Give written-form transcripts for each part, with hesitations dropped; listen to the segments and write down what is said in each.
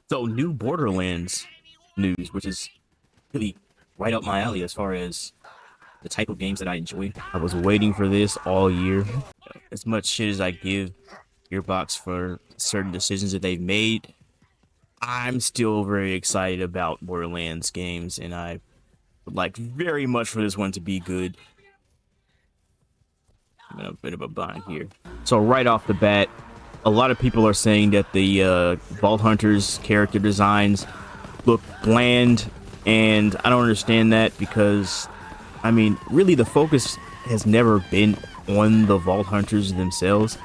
So new Borderlands news, which is really right up my alley as far as the type of games that I enjoy. I was waiting for this all year. As much shit as I give Gearbox for certain decisions that they've made, I'm still very excited about Borderlands games, and I would like very much for this one to be good. I'm in a bit of a bind here. So right off the bat, a lot of people are saying that the Vault Hunters character designs look bland, and I don't understand that because, I mean, really the focus has never been on the Vault Hunters themselves.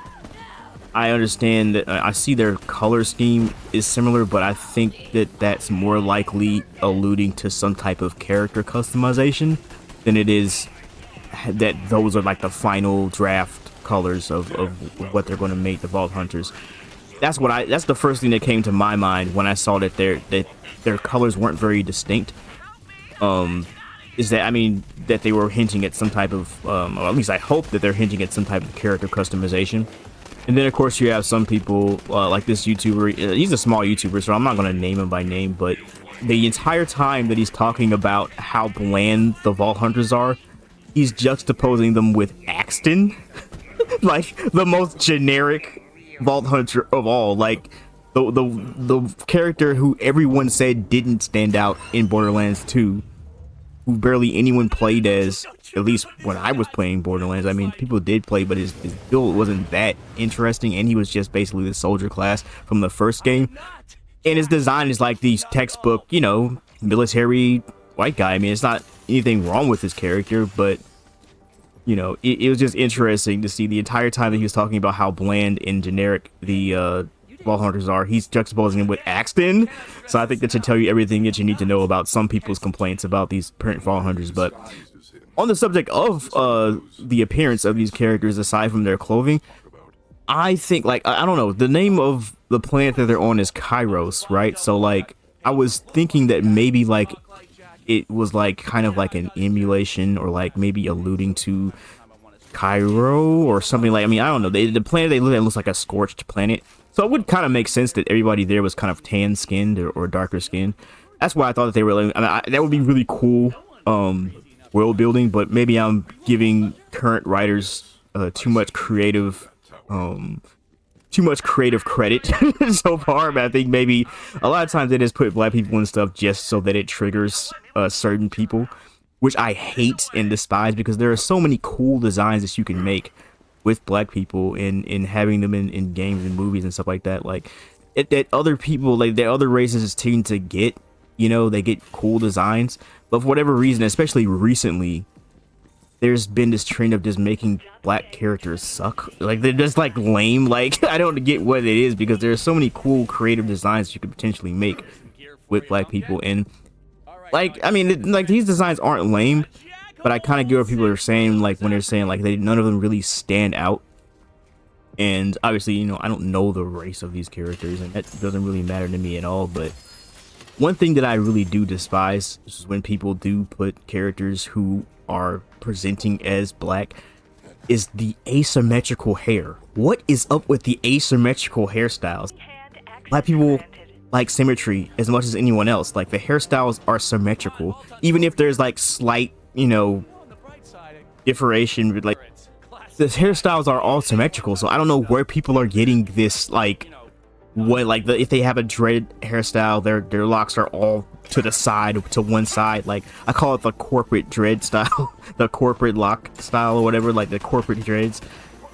I understand that I see their color scheme is similar, but I think that that's more likely alluding to some type of character customization than it is that those are like the final draft colors of what they're going to make the Vault Hunters. That's the first thing that came to my mind when I saw that their colors weren't very distinct. Is that, I mean, that they were hinting at some type of or at least I hope that they're hinting at some type of character customization. And then of course you have some people like this YouTuber. He's a small YouTuber, so I'm not going to name him by name, but the entire time that he's talking about how bland the Vault Hunters are, he's juxtaposing them with Axton, like the most generic Vault Hunter of all. Like the character who everyone said didn't stand out in Borderlands 2, who barely anyone played as, at least when I was playing Borderlands. I mean, people did play, but his build wasn't that interesting, and he was just basically the soldier class from the first game. And his design is like these textbook, you know, military white guy. I mean, it's not anything wrong with his character, but you know, it was just interesting to see the entire time that he was talking about how bland and generic the Vault Hunters are, he's juxtaposing him with Axton. So I think that should tell you everything that you need to know about some people's complaints about these current Vault Hunters. But on the subject of the appearance of these characters, aside from their clothing, I think, like, I don't know, the name of the planet that they're on is Kairos, right? So like, I was thinking that maybe like it was like kind of like an emulation, or like maybe alluding to Cairo or something. Like, I mean, I don't know, the planet they live at looks like a scorched planet, so it would kind of make sense that everybody there was kind of tan skinned or darker skinned. That's why I thought that they were, I mean, that would be really cool world building, but maybe I'm giving current writers too much creative credit so far. But I think maybe a lot of times they just put black people in stuff just so that it triggers certain people, which I hate and despise, because there are so many cool designs that you can make with black people in having them in games and movies and stuff like that. Like that other people, like that other races tend to get, you know, they get cool designs, but for whatever reason, especially recently, there's been this trend of just making black characters suck. Like, they're just like lame. Like, I don't get what it is, because there's so many cool creative designs you could potentially make with black people. And like, I mean, like, these designs aren't lame, but I kind of get what people are saying, like when they're saying like none of them really stand out. And obviously, you know, I don't know the race of these characters, and that doesn't really matter to me at all. But one thing that I really do despise is when people do put characters who are presenting as black, is the asymmetrical hair. What is up with the asymmetrical hairstyles? Black people like symmetry as much as anyone else. Like, the hairstyles are symmetrical, even if there's like slight, you know, differentiation. Like, the hairstyles are all symmetrical, so I don't know where people are getting this, like, what, like, if they have a dread hairstyle, their locks are all to the side, to one side. Like, I call it the corporate dread style, the corporate lock style or whatever, like the corporate dreads.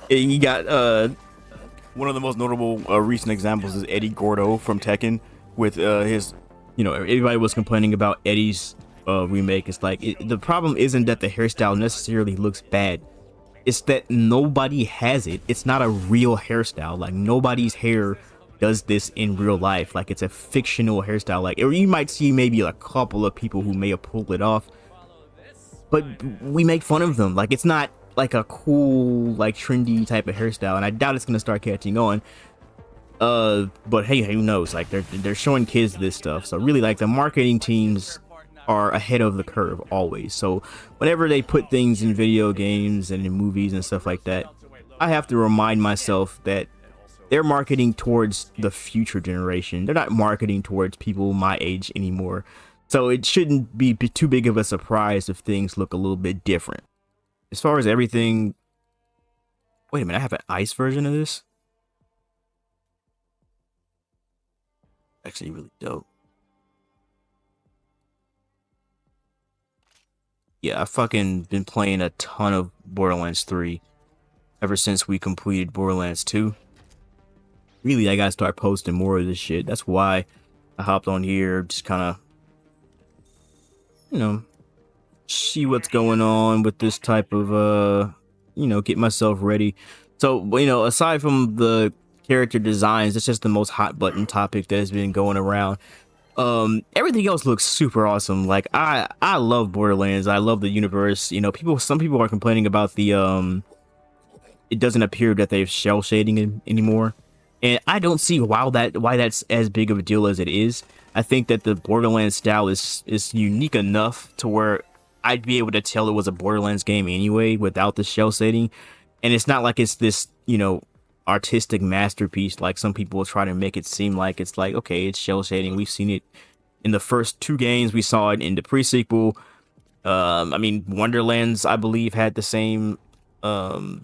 You got one of the most notable recent examples is Eddie Gordo from Tekken with his, you know, everybody was complaining about Eddie's remake. It's like, the problem isn't that the hairstyle necessarily looks bad, it's that nobody has it. It's not a real hairstyle. Like, nobody's hair does this in real life. Like, it's a fictional hairstyle. Like, or you might see maybe a couple of people who may have pulled it off, but we make fun of them. Like, it's not like a cool, like, trendy type of hairstyle, and I doubt it's gonna start catching on. But hey, who knows? Like, they're showing kids this stuff, so really, like, the marketing teams are ahead of the curve always. So whenever they put things in video games and in movies and stuff like that, I have to remind myself that they're marketing towards the future generation. They're not marketing towards people my age anymore. So it shouldn't be too big of a surprise if things look a little bit different. As far as everything, wait a minute, I have an ice version of this? Actually really dope. Yeah, I've fucking been playing a ton of Borderlands 3 ever since we completed Borderlands 2. Really, I gotta start posting more of this shit. That's why I hopped on here, just kind of, you know, see what's going on with this type of, get myself ready. So, aside from the character designs, it's just the most hot button topic that has been going around. Everything else looks super awesome. Like I love Borderlands. I love the universe. Some people are complaining about the it doesn't appear that they've shell shading anymore. And I don't see why that's as big of a deal as it is. I think that the Borderlands style is unique enough to where I'd be able to tell it was a Borderlands game anyway without the shell shading. And it's not like it's this, artistic masterpiece like some people will try to make it seem like. It's like, okay, it's shell shading. We've seen it in the first 2 games. We saw it in the pre-sequel. Wonderlands, I believe, had the same. I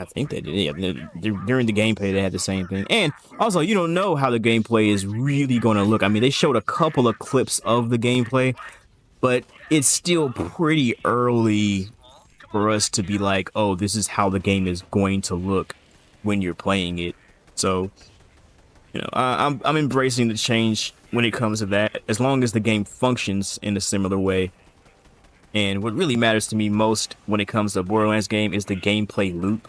think they did. Yeah, during the gameplay, they had the same thing. And also, you don't know how the gameplay is really going to look. I mean, they showed a couple of clips of the gameplay, but it's still pretty early for us to be like, oh, this is how the game is going to look when you're playing it. So, I'm embracing the change when it comes to that, as long as the game functions in a similar way. And what really matters to me most when it comes to a Borderlands game is the gameplay loop.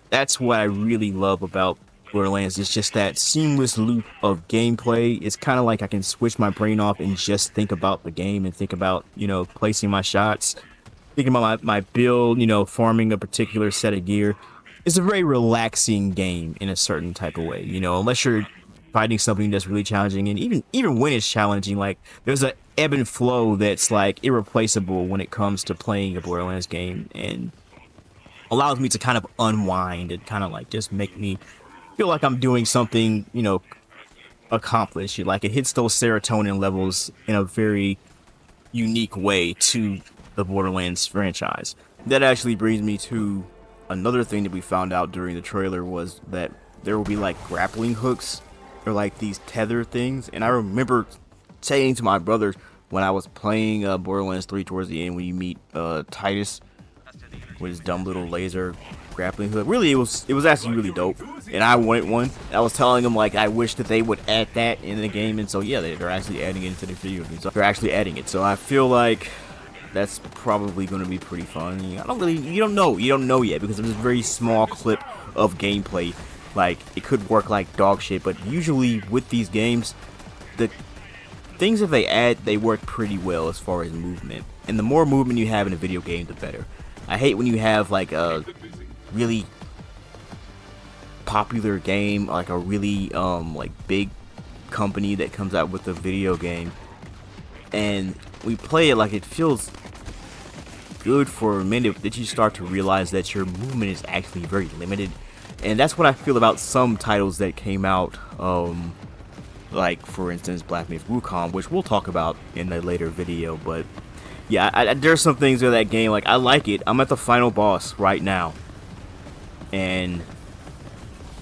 That's what I really love about Borderlands. It's just that seamless loop of gameplay. It's kind of like I can switch my brain off and just think about the game and think about, placing my shots, thinking about my build, farming a particular set of gear. It's a very relaxing game in a certain type of way, unless you're fighting something that's really challenging. And even when it's challenging, like, there's an ebb and flow that's like irreplaceable when it comes to playing a Borderlands game, and allows me to kind of unwind and kind of like just make me feel like I'm doing something, accomplished. Like, it hits those serotonin levels in a very unique way to the Borderlands franchise. That actually brings me to another thing that we found out during the trailer, was that there will be like grappling hooks or like these tether things. And I remember saying to my brother when I was playing Borderlands 3 towards the end, when you meet Titus with his dumb little laser grappling hook. Really, it was actually really dope, and I wanted one. I was telling him, like, I wish that they would add that in the game, and so yeah, they're actually adding it into the video game. So they're actually adding it, so I feel like that's probably going to be pretty fun. You don't know yet, because there's a very small clip of gameplay. Like, it could work like dog shit, but usually with these games, the things that they add, they work pretty well as far as movement, and the more movement you have in a video game, the better. I hate when you have like a really popular game, like a really like big company that comes out with a video game, and we play it, like, it feels good for a minute, that you start to realize that your movement is actually very limited. And that's what I feel about some titles that came out, like, for instance, Black Myth Wukong, which we'll talk about in a later video. But yeah, there's some things in that game, like, I like it. I'm at the final boss right now, and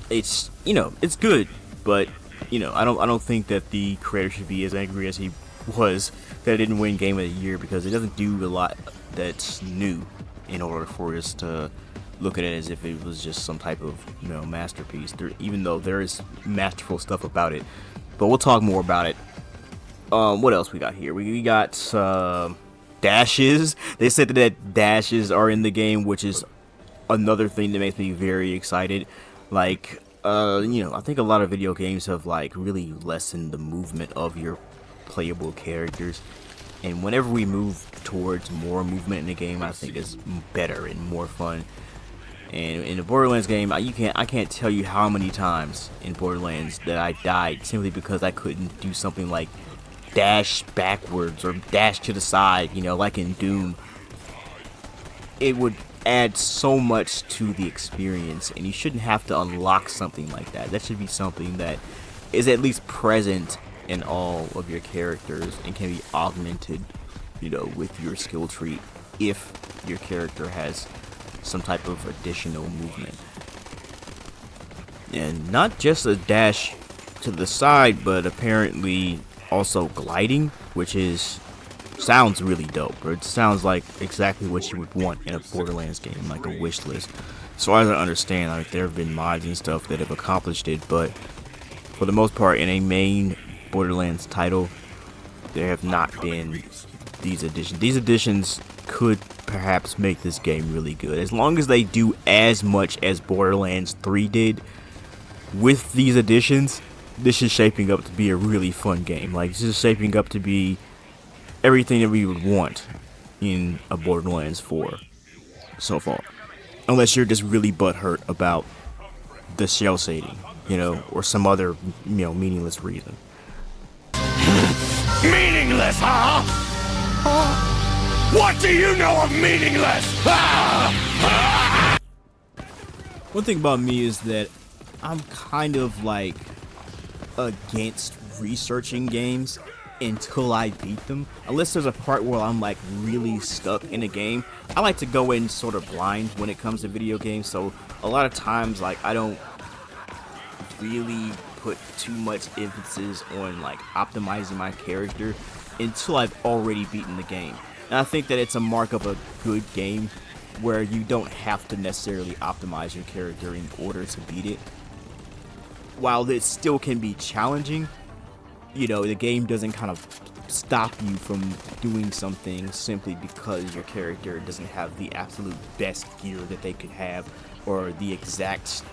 it's, it's good, but, I don't think that the creator should be as angry as he was that it didn't win Game of the Year, because it doesn't do a lot that's new in order for us to look at it as if it was just some type of, masterpiece, even though there is masterful stuff about it. But we'll talk more about it. What else we got here? We got dashes. They said that dashes are in the game, which is another thing that makes me very excited. Like, I think a lot of video games have, like, really lessened the movement of your playable characters, and whenever we move towards more movement in the game, I think it's better and more fun. And in the Borderlands game, I can't tell you how many times in Borderlands that I died simply because I couldn't do something like dash backwards or dash to the side, like in Doom. it would add so much to the experience, and you shouldn't have to unlock something like that. That should be something that is at least present in all of your characters and can be augmented, you know, with your skill tree if your character has some type of additional movement. And not just a dash to the side, but apparently also gliding, which is sounds really dope. Or it sounds like exactly what you would want in a Borderlands game, like a wish list. So as I understand, like there have been mods and stuff that have accomplished it, but for the most part, in a main Borderlands title, there have not been these additions. These additions could perhaps make this game really good, as long as they do as much as Borderlands 3 did. With these additions, this is shaping up to be a really fun game. Like, this is shaping up to be everything that we would want in a Borderlands 4 so far. Unless you're just really butthurt about the shell shading, you know, or some other, you know, meaningless reason. Meaningless, huh? What do you know of meaningless? One thing about me is that I'm kind of like against researching games until I beat them. Unless there's a part where I'm like really stuck in a game. I like to go in sort of blind when it comes to video games, so a lot of times like I don't really put too much emphasis on like optimizing my character until I've already beaten the game. And I think that it's a mark of a good game where you don't have to necessarily optimize your character in order to beat it. While it still can be challenging, you know, the game doesn't kind of stop you from doing something simply because your character doesn't have the absolute best gear that they could have, or the exact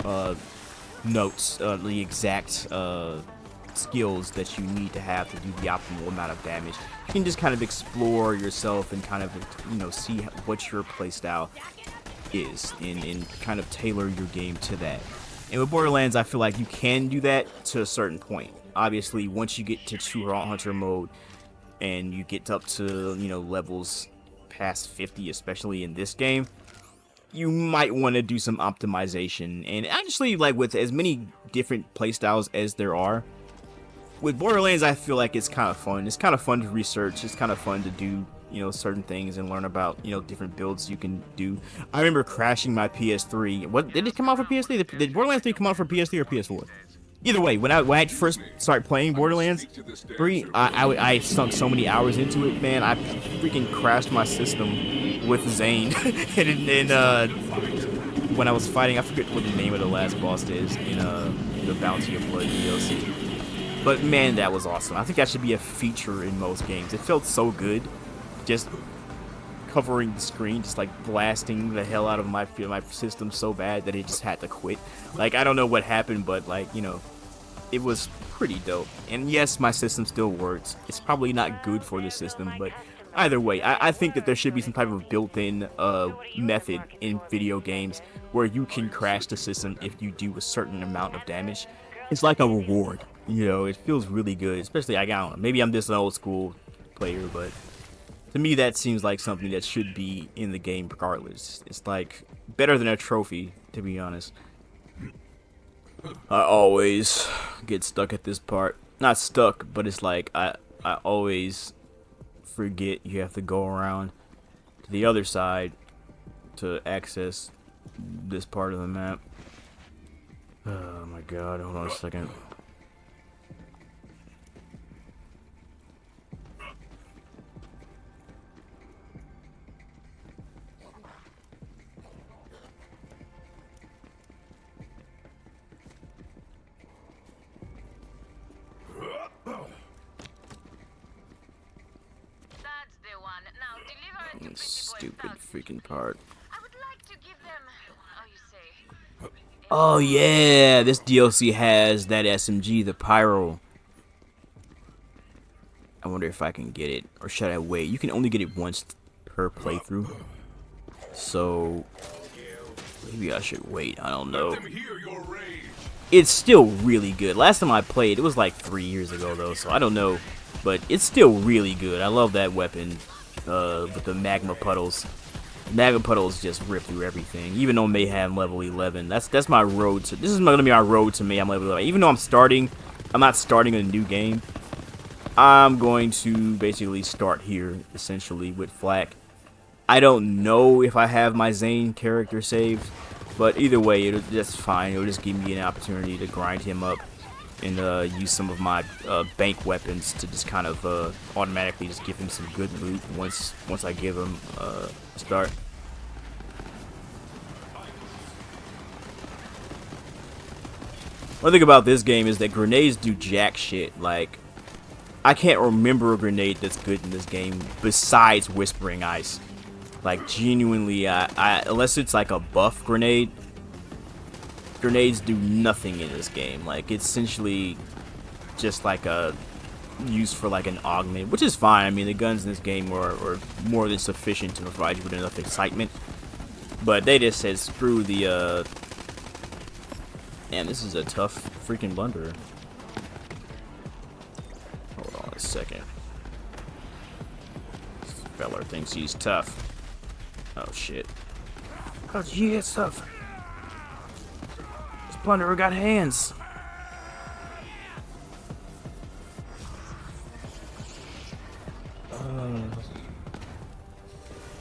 notes, the exact skills that you need to have to do the optimal amount of damage. You can just kind of explore yourself and kind of, you know, see what your playstyle is and kind of tailor your game to that. And with Borderlands, I feel like you can do that to a certain point. Obviously, once you get to true hunter mode and you get up to, you know, levels past 50, especially in this game, you might want to do some optimization. And actually, like with as many different playstyles as there are, with Borderlands, I feel like it's kind of fun. It's kind of fun to research. It's kind of fun to do, you know, certain things and learn about, you know, different builds you can do. I remember crashing my PS3. What did it come out for PS3? Did Borderlands 3 come out for PS3 or PS4? Either way, when I first started playing Borderlands 3, I sunk so many hours into it, man. I freaking crashed my system with Zane, and when I was fighting, I forget what the name of the last boss is in the Bounty of Blood DLC. But man, that was awesome. I think that should be a feature in most games. It felt so good, just covering the screen, just like blasting the hell out of my system so bad that it just had to quit. Like, I don't know what happened, but like, you know, it was pretty dope. And yes, my system still works. It's probably not good for the system, but either way, I think that there should be some type of built-in method in video games where you can crash the system if you do a certain amount of damage. It's like a reward, you know. It feels really good, especially, I don't know, maybe I'm just an old school player, but to me that seems like something that should be in the game regardless. It's like better than a trophy, to be honest. I always get stuck at this part. Not stuck, but it's like I always forget you have to go around to the other side to access this part of the map. Oh my god, hold on a second. Stupid freaking part. Oh yeah, this DLC has that SMG, the Pyro. I wonder if I can get it, or should I wait? You can only get it once per playthrough, so maybe I should wait. I don't know. It's still really good. Last time I played, it was like 3 years ago though, so I don't know, but it's still really good. I love that weapon with the magma puddles. Magma puddles just rip through everything. Even on Mayhem level 11, that's my road to. This is gonna be my road to Mayhem level 11. Even though I'm not starting a new game. I'm going to basically start here, essentially, with Flak. I don't know if I have my Zane character saved, but either way, that's fine. It'll just give me an opportunity to grind him up and use some of my bank weapons to just kind of automatically just give him some good loot once I give him a start. One thing about this game is that grenades do jack shit. Like, I can't remember a grenade that's good in this game besides Whispering Ice. Like, genuinely, unless it's like a buff grenade, grenades do nothing in this game. Like, it's essentially just like a used for like an augment, which is fine. I mean, the guns in this game are more than sufficient to provide you with enough excitement. But they just said screw the man, this is a tough freaking blunderer. Hold on a second. This feller thinks he's tough. Oh shit. How'd you get stuff? This blunderer got hands.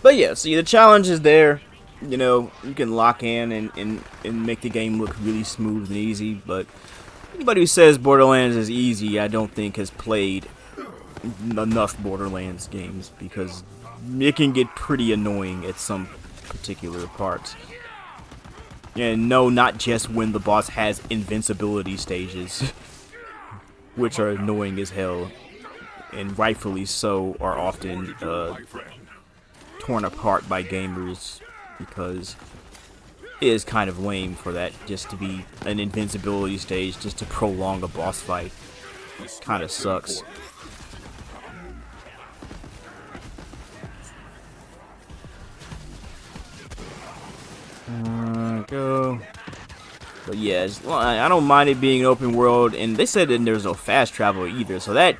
But yeah, see, the challenge is there. You know, you can lock in and make the game look really smooth and easy, but anybody who says Borderlands is easy, I don't think has played enough Borderlands games, because it can get pretty annoying at some particular parts. And no, not just when the boss has invincibility stages, which are annoying as hell, and rightfully so, are often torn apart by gamers, because it is kind of lame for that just to be an invincibility stage just to prolong a boss fight. Kind of sucks. Go. But yeah, I don't mind it being open world, and they said that there's no fast travel either, so that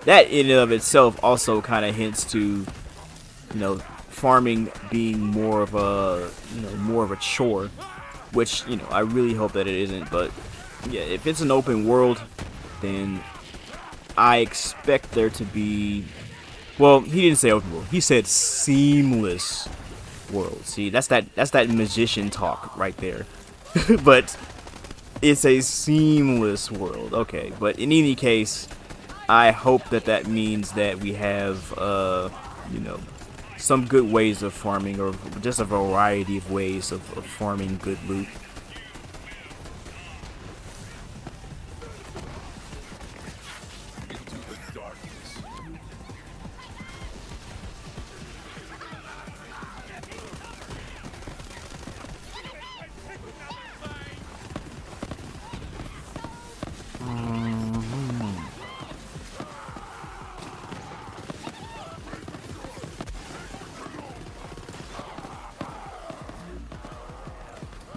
in and of itself also kind of hints to, you know, farming being more of a chore, which, you know, I really hope that it isn't. But yeah, if it's an open world, then I expect there to be, well, he didn't say open world, he said seamless world. See, that's that magician talk right there. But it's a seamless world. Okay, but in any case, I hope that means that we have you know, some good ways of farming, or just a variety of ways of farming good loot.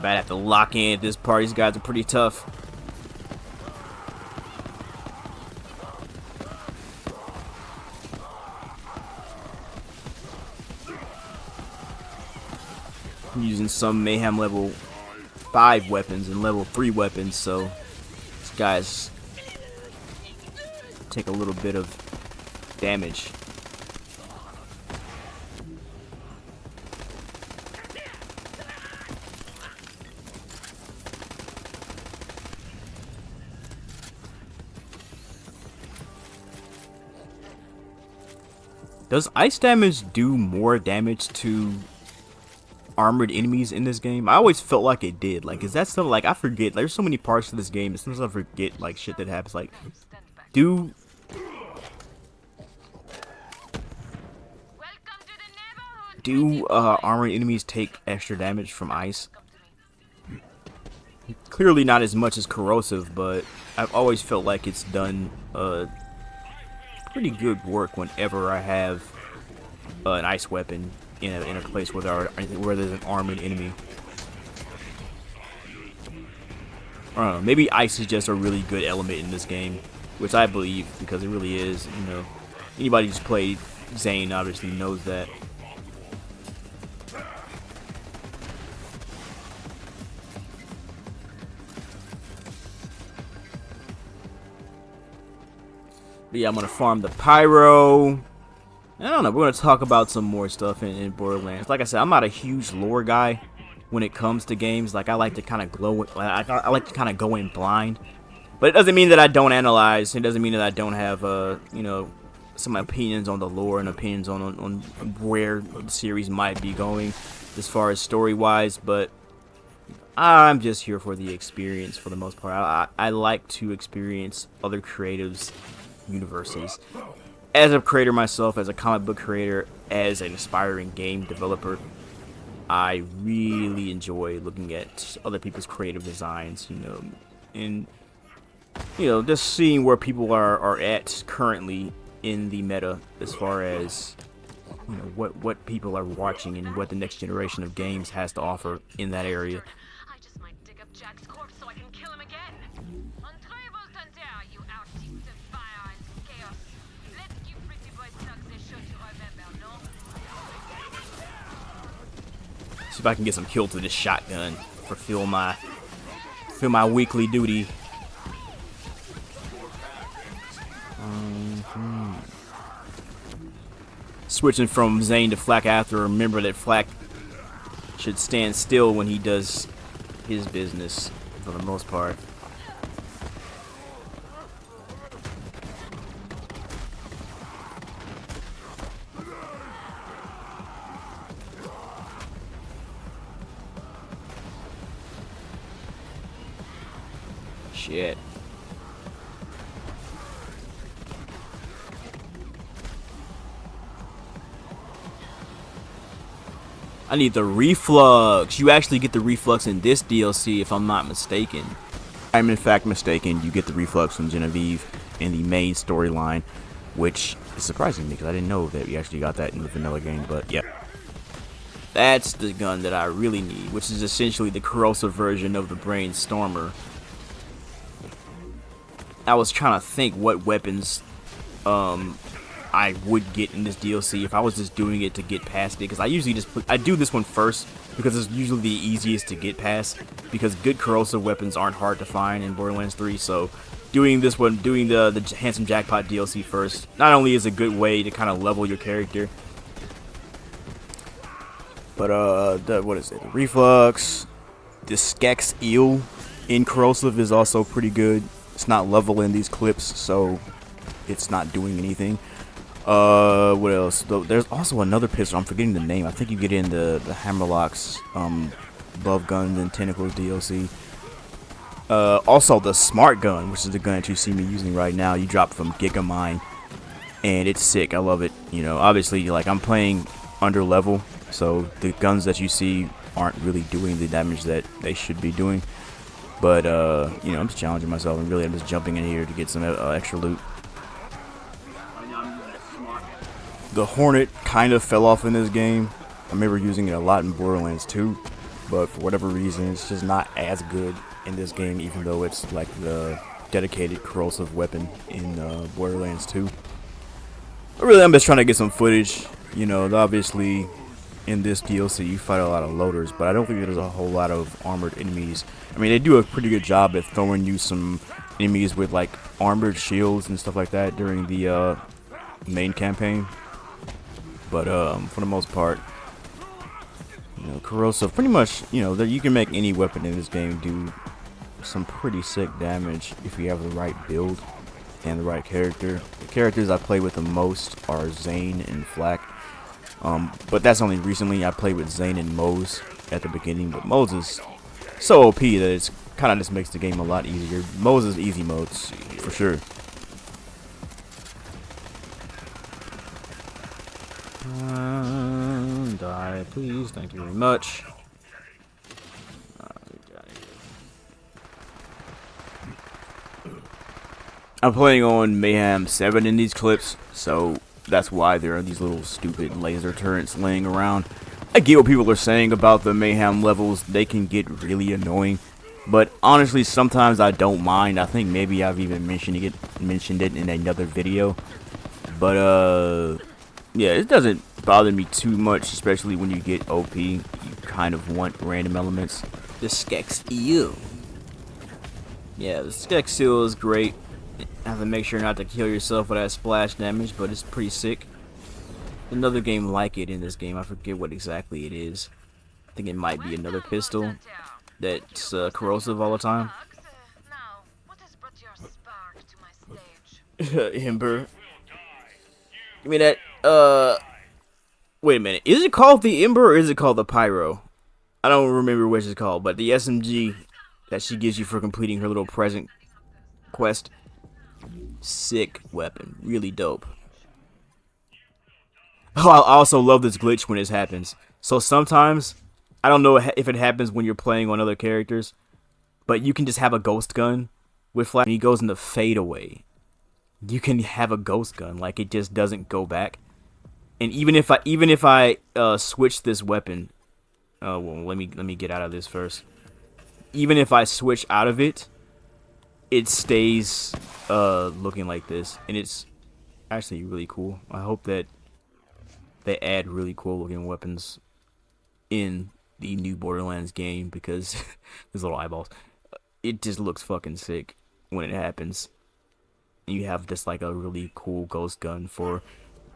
I'd have to lock in at this part. These guys are pretty tough. I'm using some Mayhem level 5 weapons and level 3 weapons, so these guys take a little bit of damage. Does ice damage do more damage to armored enemies in this game? I always felt like it did. Like, is that something, like, I forget. There's so many parts to this game, sometimes I forget, like, shit that happens. Like, do armored enemies take extra damage from ice? Clearly not as much as corrosive, but I've always felt like it's done pretty good work whenever I have an ice weapon in a place where there's an armored enemy. I don't know, maybe ice is just a really good element in this game, which I believe, because it really is. You know, anybody who's played Zane obviously knows that. But yeah, I'm gonna farm the pyro. I don't know. We're gonna talk about some more stuff in Borderlands. Like I said, I'm not a huge lore guy when it comes to games. Like I like to kind of I like to kind of go in blind. But it doesn't mean that I don't analyze. It doesn't mean that I don't have you know, some opinions on the lore and opinions on where the series might be going as far as story wise. But I'm just here for the experience for the most part. I like to experience other creatives' universes. As a creator myself, as a comic book creator, as an aspiring game developer, I really enjoy looking at other people's creative designs, you know, and you know, just seeing where people are at currently in the meta as far as, you know, what people are watching and what the next generation of games has to offer in that area. I just might dig up Jack's corpse so I can kill him again. Untrable Tanter, you artiste of fire and chaos. Let's give pretty boy thugs a show to remember, no? See if I can get some kills with this shotgun. Fulfill my weekly duty. Switching from Zane to Flak after, remember that Flak should stand still when he does his business for the most part. Shit. I need the reflux. You actually get the reflux in this DLC if I'm not mistaken. I'm in fact mistaken. You get the reflux from Genevieve in the main storyline, which is surprising me because I didn't know that we actually got that in the vanilla game, but yeah. That's the gun that I really need, which is essentially the corrosive version of the Brainstormer. I was trying to think what weapons I would get in this DLC if I was just doing it to get past it, because I usually I do this one first because it's usually the easiest to get past, because good corrosive weapons aren't hard to find in Borderlands 3. So doing this one, doing the Handsome Jackpot DLC first, not only is a good way to kind of level your character, but what is it? The reflux, the Skex Eel in corrosive is also pretty good. It's not level in these clips, so it's not doing anything. What else? There's also another pistol. I'm forgetting the name. I think you get in the Hammerlock's Love Guns and Tentacles DLC. Also the Smart Gun, which is the gun that you see me using right now. You drop from Gigamine, and it's sick. I love it. You know, obviously, like, I'm playing under level, so the guns that you see aren't really doing the damage that they should be doing. But you know, I'm just challenging myself, and really I'm just jumping in here to get some extra loot. The Hornet kind of fell off in this game. I remember using it a lot in Borderlands 2, but for whatever reason, it's just not as good in this game, even though it's like the dedicated corrosive weapon in Borderlands 2. But really, I'm just trying to get some footage. You know, obviously, in this DLC, you fight a lot of loaders, but I don't think there's a whole lot of armored enemies. I mean, they do a pretty good job at throwing you some enemies with, like, armored shields and stuff like that during the main campaign. But for the most part, you know, corrosive, pretty much, you know, that you can make any weapon in this game do some pretty sick damage if you have the right build and the right character. The characters I play with the most are Zane and Flak. But that's only recently. I played with Zane and Mose at the beginning, but Mose is so OP that it's kind of just makes the game a lot easier. Mose is easy modes for sure. Die, please. Thank you very much. I'm playing on Mayhem 7 in these clips, so that's why there are these little stupid laser turrets laying around. I get what people are saying about the Mayhem levels. They can get really annoying, but honestly, sometimes I don't mind. I think maybe I've even mentioned it in another video, but yeah, it doesn't bother me too much, especially when you get OP. You kind of want random elements. The Skex Eel. Yeah, the Skex Eel is great Have to make sure not to kill yourself with that splash damage, but it's pretty sick. Another game like it in this game, I forget what exactly it is. I think it might be another pistol that's corrosive all the time. Now, what has brought your spark to my stage? Ember. Give me that, wait a minute. Is it called the Ember or is it called the Pyro? I don't remember which it's called, but the SMG that she gives you for completing her little present quest. Sick weapon. Really dope. Oh, I also love this glitch when this happens. So sometimes, I don't know if it happens when you're playing on other characters, but you can just have a ghost gun with flash. When he goes into fadeaway, you can have a ghost gun, like it just doesn't go back. And even if I switch this weapon, well, let me get out of this first. Even if I switch out of it, it stays looking like this, and it's actually really cool. I hope that they add really cool looking weapons in the new Borderlands game, because these little eyeballs, it just looks fucking sick when it happens. You have just like a really cool ghost gun for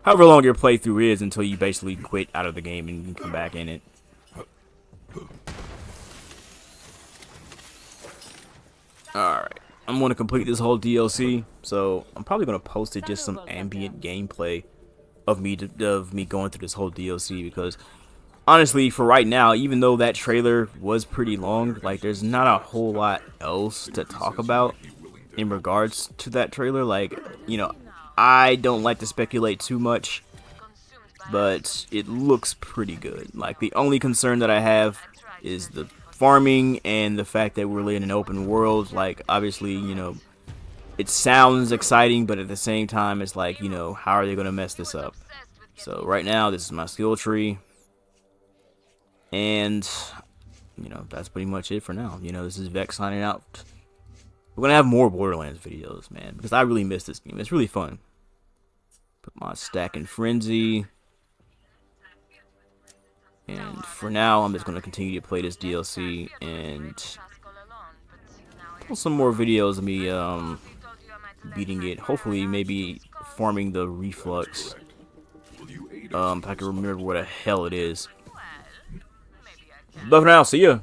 however long your playthrough is, until you basically quit out of the game and you come back in it. Alright, I'm going to complete this whole DLC, so I'm probably going to post it just some ambient gameplay of me going through this whole DLC, because honestly, for right now, even though that trailer was pretty long, like there's not a whole lot else to talk about in regards to that trailer. Like, you know, I don't like to speculate too much, but it looks pretty good. Like, the only concern that I have is the farming and the fact that we're in an open world. Like, obviously, you know, it sounds exciting, but at the same time, it's like, you know, how are they going to mess this up? So right now, this is my skill tree. And, you know, that's pretty much it for now. You know, this is Vex signing out. We're going to have more Borderlands videos, man, because I really miss this game. It's really fun. Put my stack in Frenzy. And for now, I'm just going to continue to play this DLC and post some more videos of me beating it. Hopefully, maybe farming the reflux. If I can remember what the hell it is. But for now, see ya.